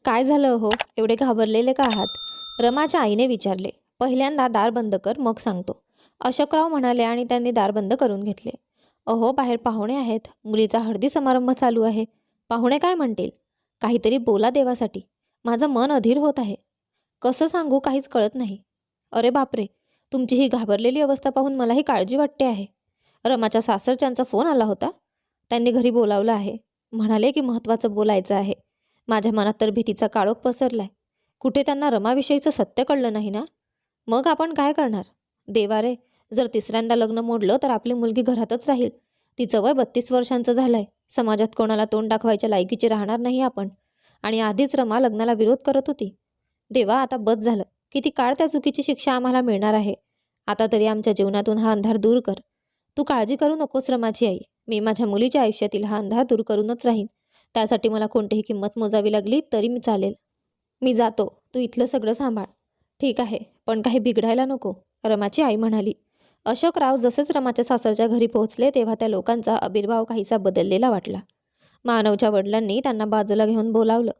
काय झालं हो? एवढे घाबरलेले का आहात? रमाच्या आईने विचारले. पहिल्यांदा दार बंद कर, मग सांगतो. अशोकराव म्हणाले आणि त्यांनी दार बंद करून घेतले. अहो, बाहेर पाहुणे आहेत. मुलीचा हळदी समारंभ चालू आहे. पाहुणे काय म्हणतील? काहीतरी बोला देवासाठी. माझं मन अधीर होत आहे. कसं सांगू काहीच कळत नाही. अरे बापरे, तुमची ही घाबरलेली अवस्था पाहून मलाही काळजी वाटते आहे. रमाच्या सासरच्यांचा फोन आला होता. त्यांनी घरी बोलावलं आहे. म्हणाले की महत्त्वाचं बोलायचं आहे. माझ्या मनात तर भीतीचा काळोख पसरलाय. कुठे त्यांना रमाविषयीचं सत्य कळलं नाही ना? मग आपण काय करणार? देवा रे, जर तिसऱ्यांदा लग्न मोडलं तर आपली मुलगी घरातच राहील. तिचं वय 32 वर्षांचं झालंय. समाजात कोणाला तोंड दाखवायच्या लायकीची राहणार नाही आपण. आणि आधीच रमा लग्नाला विरोध करत होती. देवा, आता बस झालं. किती काळ त्या चुकीची शिक्षा आम्हाला मिळणार आहे. आता तरी आमच्या जीवनातून हा अंधार दूर कर. तू काळजी करू नकोस रमाची आई. मी माझ्या मुलीच्या आयुष्यातील हा अंधार दूर करूनच राहीन. त्यासाठी मला कोणतीही किंमत मोजावी लागली तरी मी चालेल. मी जातो. तू इथलं सगळं सांभाळ. ठीक आहे, पण काही बिघडायला नको, रमाची आई म्हणाली. अशोकराव जसेच रमाच्या सासरच्या घरी पोहोचले तेव्हा त्या लोकांचा आविर्भाव काहीसा बदललेला वाटला. मानवच्या वडिलांनी त्यांना बाजूला घेऊन बोलावलं.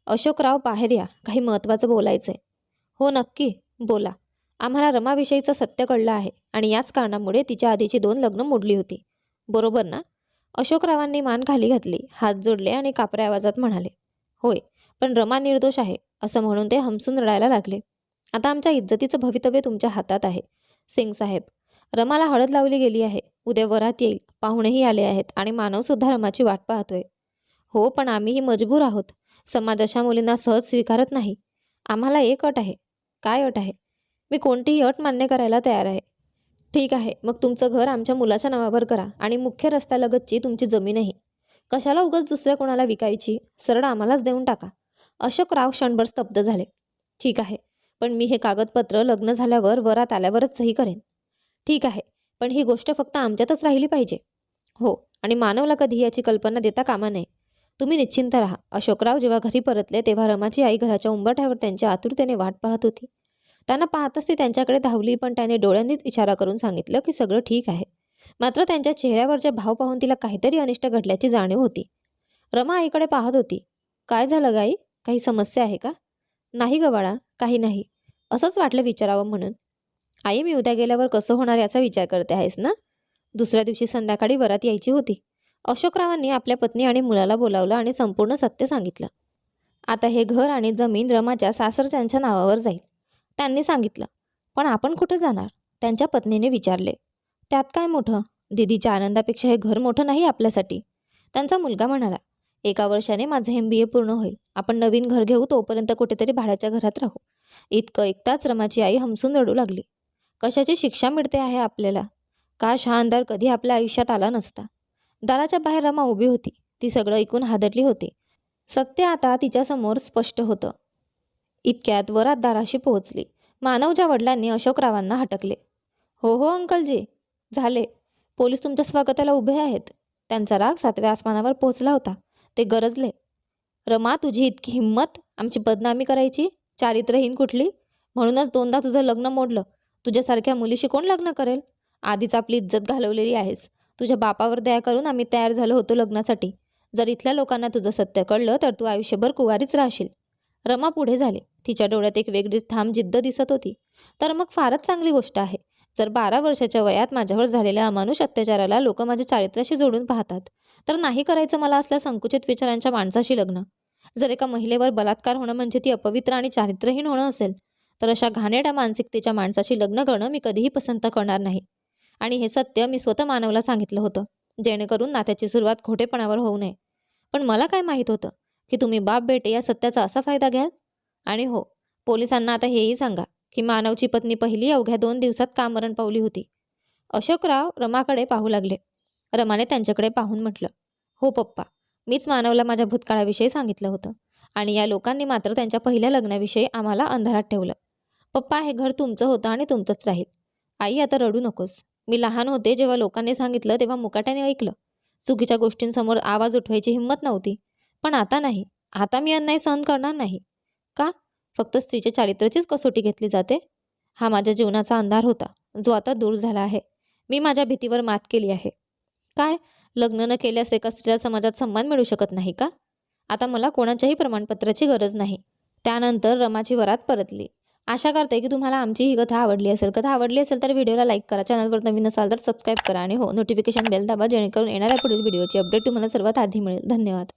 अशोकराव, बाहेर या, काही महत्त्वाचं बोलायचंय. हो नक्की, बोला. आम्हाला रमाविषयीचं सत्य कळलं आहे आणि याच कारणामुळे तिच्या आधीची 2 लग्न मोडली होती. बरोबर ना? अशोकरावांनी मान खाली घातली, हात जोडले आणि कापऱ्या आवाजात म्हणाले. होय, पण रमा निर्दोष आहे असं म्हणून ते हमसून रडायला लागले. आता आमच्या इज्जतीचं भवितव्य तुमच्या हातात आहे सिंग साहेब. रमाला हळद लावली गेली आहे. उद्या वरात येईल. पाहुणेही आले आहेत आणि मानवसुद्धा रमाची वाट पाहतोय. हो, पण आम्हीही मजबूर आहोत. समाज अशा मुलींना सहज स्वीकारत नाही. आम्हाला एक अट आहे. काय अट आहे? मी कोणतीही अट मान्य करायला तयार आहे. ठीक आहे, मग तुमचं घर आमच्या मुलाच्या नावावर करा आणि मुख्य रस्त्यालगतची तुमची जमीनही. कशाला उगाच दुसऱ्या कोणाला विकायची? सरळ आम्हालाच देऊन टाका. अशोकराव क्षणभर स्तब्ध झाले. ठीक आहे, पण मी हे कागदपत्र लग्न झाल्यावर वरात आल्यावरच सही करेन. ठीक आहे, पण ही गोष्ट फक्त आमच्यातच राहिली पाहिजे. हो, आणि मानवला कधी याची कल्पना देता कामा नये. तुम्ही निश्चिंत राहा. अशोकराव जेव्हा घरी परतले तेव्हा रमाची आई घराच्या उंबरठ्यावर त्यांच्या आतुरतेने वाट पाहत होती. त्यांना पाहतच ती त्यांच्याकडे धावली, पण त्याने डोळ्यांनीच इशारा करून सांगितलं की सगळं ठीक आहे. मात्र त्यांच्या चेहऱ्यावरचे भाव पाहून तिला काहीतरी अनिष्ट घडल्याची जाणीव होती. रमा आईकडे पाहत होती. काय झालं गाई? काही समस्या आहे का? नाही ग बाळा, काही नाही. असंच वाटलं विचारावं म्हणून. आई, मी उद्या गेल्यावर कसं होणार याचा विचार करते आहेस ना? दुसऱ्या दिवशी संध्याकाळी वरात यायची होती. अशोकरावांनी आपल्या पत्नी आणि मुलाला बोलावलं आणि संपूर्ण सत्य सांगितलं. आता हे घर आणि जमीन रमाच्या सासरच्यांच्या नावावर जाईल. त्यांनी सांगितलं. पण आपण कुठे जाणार? त्यांच्या पत्नीने विचारले. त्यात काय मोठं? दीदीच्या आनंदापेक्षा हे घर मोठं नाही आपल्यासाठी. त्यांचा मुलगा म्हणाला. 1 वर्षाने माझं MBA पूर्ण होईल. आपण नवीन घर घेऊ, तोपर्यंत कुठेतरी भाड्याच्या घरात राहू. इतकं ऐकताच रमाची आई हमसून रडू लागली. कशाची शिक्षा मिळते आहे आपल्याला? काश हा अंधार कधी आपल्या आयुष्यात आला नसता. दाराच्या बाहेर रमा उभी होती. ती सगळं ऐकून हादरली होती. सत्य आता तिच्यासमोर स्पष्ट होतं. इतक्यात वरात दाराशी पोहोचली. मानवच्या वडिलांनी अशोकरावांना हटकले. हो हो अंकलजी, झाले. पोलीस तुमच्या स्वागताला उभे आहेत. त्यांचा राग 7व्या आसमानावर पोहोचला होता. ते गरजले. रमा, तुझी इतकी हिंमत आमची बदनामी करायची? चारित्रहीन कुठली. म्हणूनच 2दा तुझं लग्न मोडलं. तुझ्यासारख्या मुलीशी कोण लग्न करेल? आधीच आपली इज्जत घालवलेली आहेस. तुझ्या बापावर दया करून आम्ही तयार झालो होतो लग्नासाठी. जर इथल्या लोकांना तुझं सत्य कळलं तर तू आयुष्यभर कुवारीच राहशील. रमा पुढे झाली. तिच्या डोळ्यात एक वेगळी ठाम जिद्द दिसत होती. तर मग फारच चांगली गोष्ट आहे. जर 12 वर्षाच्या वयात माझ्यावर झालेल्या अमानुष अत्याचाराला लोक माझ्या चारित्र्याशी जोडून पाहतात, तर नाही करायचं मला असल्या संकुचित विचारांच्या माणसाशी लग्न. जर एका महिलेवर बलात्कार होणं म्हणजे ती अपवित्र आणि चारित्र्यहीन होणं असेल, तर अशा घाणेरड्या मानसिकतेच्या माणसाशी लग्न करणं मी कधीही पसंत करणार नाही. आणि हे सत्य मी स्वतः मानवला सांगितलं होतं, जेणेकरून नात्याची सुरुवात खोटेपणावर होऊ नये. पण मला काय माहीत होतं की तुम्ही बाप बेटे या सत्याचा असा फायदा घ्याल. आणि हो, पोलिसांना आता हेही सांगा की मानवची पत्नी पहिली अवघ्या 2 दिवसात का मरण पावली होती. अशोकराव रमाकडे पाहू लागले. रमाने त्यांच्याकडे पाहून म्हटलं. हो पप्पा, मीच मानवला माझ्या भूतकाळाविषयी सांगितलं होतं आणि या लोकांनी मात्र त्यांच्या पहिल्या लग्नाविषयी आम्हाला अंधारात ठेवलं. पप्पा, हे घर तुमचं होतं आणि तुमचंच राहील. आई, आता रडू नकोस. मी लहान होते जेव्हा लोकांनी सांगितलं तेव्हा मुकाट्याने ऐकलं. चुकीच्या गोष्टींसमोर आवाज उठवायची हिंमत नव्हती. पण आता नाही. आता मी अन्याय सहन करणार नाही. का? फक्त स्त्रीच्या चारित्र्याचीच कसोटी घेतली जाते? हा माझ्या जीवनाचा अंधार होता, जो आता दूर झाला आहे. मी माझ्या भीतीवर मात केली आहे. काय? लग्न न केल्यास एका स्त्रीला समाजात सन्मान मिळू शकत नाही का? आता मला कोणाच्याही प्रमाणपत्राची गरज नाही. त्यानंतर रमाची वरात परतली. आशा करते की तुम्हाला आमची ही कथा आवडली असेल. कथा आवडली असेल तर व्हिडिओला लाईक करा, चॅनलवर नवीन असाल तर सबस्क्राईब करा आणि हो, नोटिफिकेशन बेल दाबा जेणेकरून येणाऱ्या पुढील व्हिडिओची अपडेट तुम्हाला सर्वात आधी मिळेल. धन्यवाद.